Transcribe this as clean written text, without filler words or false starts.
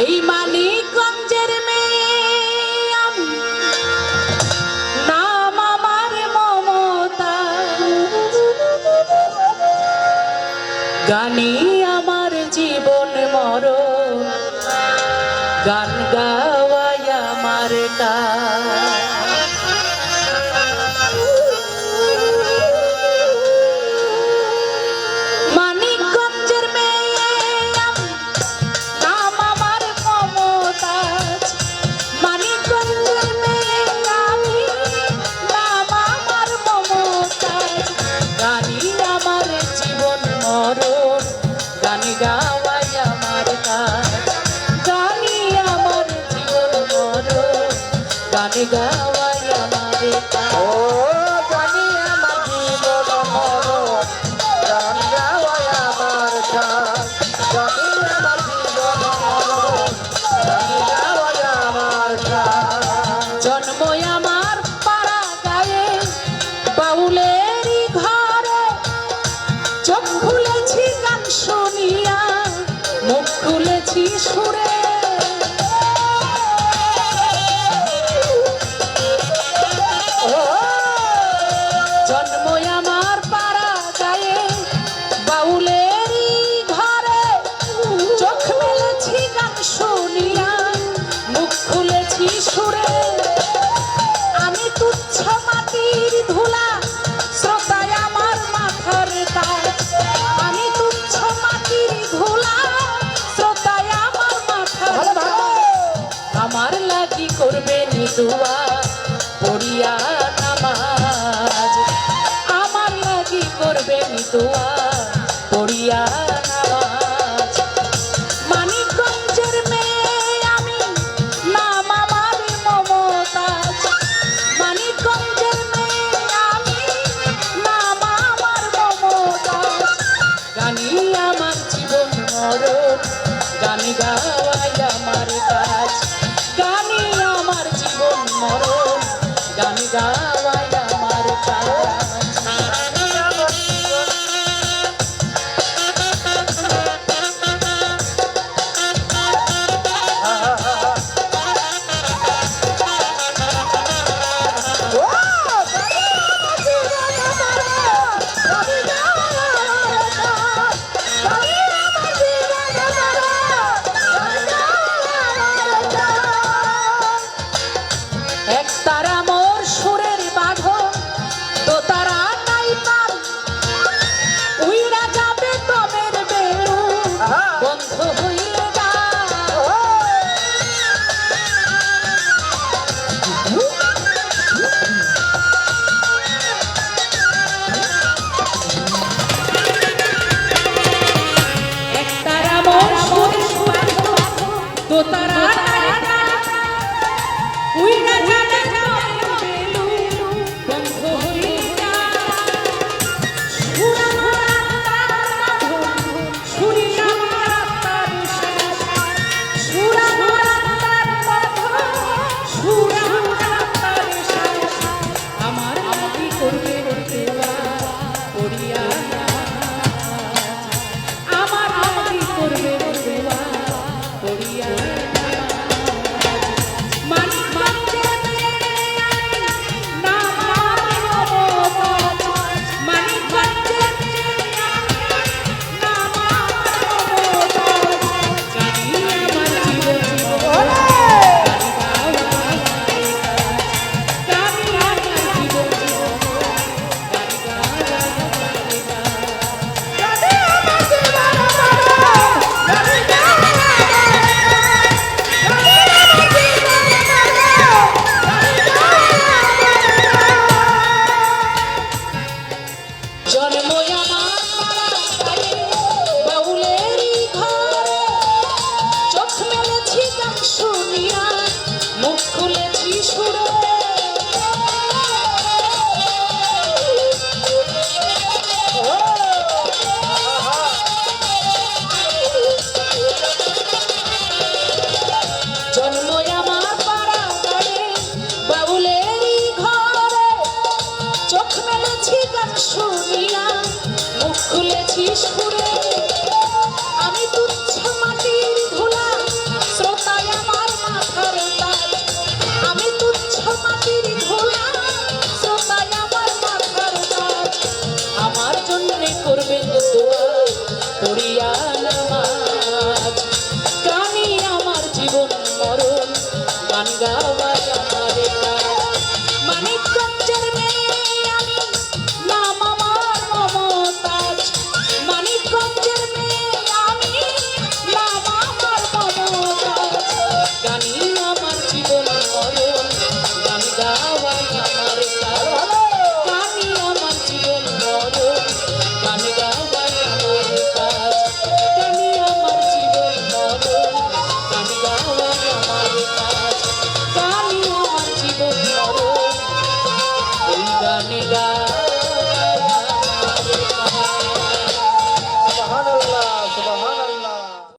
এই মানিকগঞ্জের মেয়ে আমি, নাম আমার মমতা, গানি আমার জীবন মরণ, গান গাওয়াই আমার কাজ। গাওয়াই আমার কাজ, গানি আমার জীবন মরণ, গান গাওয়াই আমার কাজ। ও গানি আমার জীবন মরণ, গান গাওয়াই আমার কাজ, গানি আমার জীবন মরণ, গান গাওয়াই আমার কাজ। জন্ম আমার পাড়া গায়ে বাউলেরই ঘরে, চোখ খুলেছি গান শুনিয়া, মুখ খুলেছি সুরে। জন্ম আমার পাড়া গায়ে বাউলেরই ঘরে, চোখ মেলেছি গান শুনিয়া, মুখ খুলেছি সুরে। আমি তুচ্ছ মাটির ধুলা, শ্রোতায় আমার মাথার তাজ। আমি তুচ্ছ মাটির ধুলা, শ্রোতায় আমার মাথার তাজ। আমার লাগি করবেন দুয়া পড়িয়া নামাজ, আমার লাগি করবেন দুয়া পড়িয়া নামাজ। মানিকগঞ্জের মেয়ে আমি, নাম আমার মমতাজ। মানিকগঞ্জের মেয়ে আমি, নাম আমার মমতাজ। গানি আমার জীবন মরণ, গান গাওয়াই আমার কাজ, গানি আমার জীবন মরণ, গান গাওয়াই আমার কাজ। এক তারা মোর সুরের বাঁধন, তো তারা নাই পার, উইরা যাবে তমের বেলু, বন্ধ হইলে গা। এক তারা মোর সুরের বাঁধন, তো তারা নাই পার, উইরা যাবে তমের বেলু, বন্ধ হইলে গা। সুরা মারা তার বাঁধন, শুনিয়া মারা তার শ্বাস। সুরা মারা তার বাঁধন, সুরা মারা তার শ্বাস। আমার লাগি করবে দেওয়া পড়িয়া নামাজ, আমার লাগি করবে দেওয়া পড়িয়া নামাজ। মানিকগঞ্জের মেয়ে আমি, নাম আমার মমতাজ। মানিকগঞ্জের মেয়ে আমি, নাম আমার মমতাজ। গানি আমার জীবন মরণ, গান গাওয়াই আমার কাজ, গানি আমার জীবন মরণ, গান গাওয়াই আমার কাজ। গানি আমার জীবন মরণ, গান গাওয়াই আমার কাজ। জন্ম আমার পাড়া গায়ে বাউলেরই ঘরে, চোখ মেলেছি গান শুনিয়া, মুখ খুলেছি সুরে। জন্ম আমার পাড়া গায়ে বাউলেরই ঘরে, চোখ মেলেছি গান শুনিয়া, মনে করবেন তো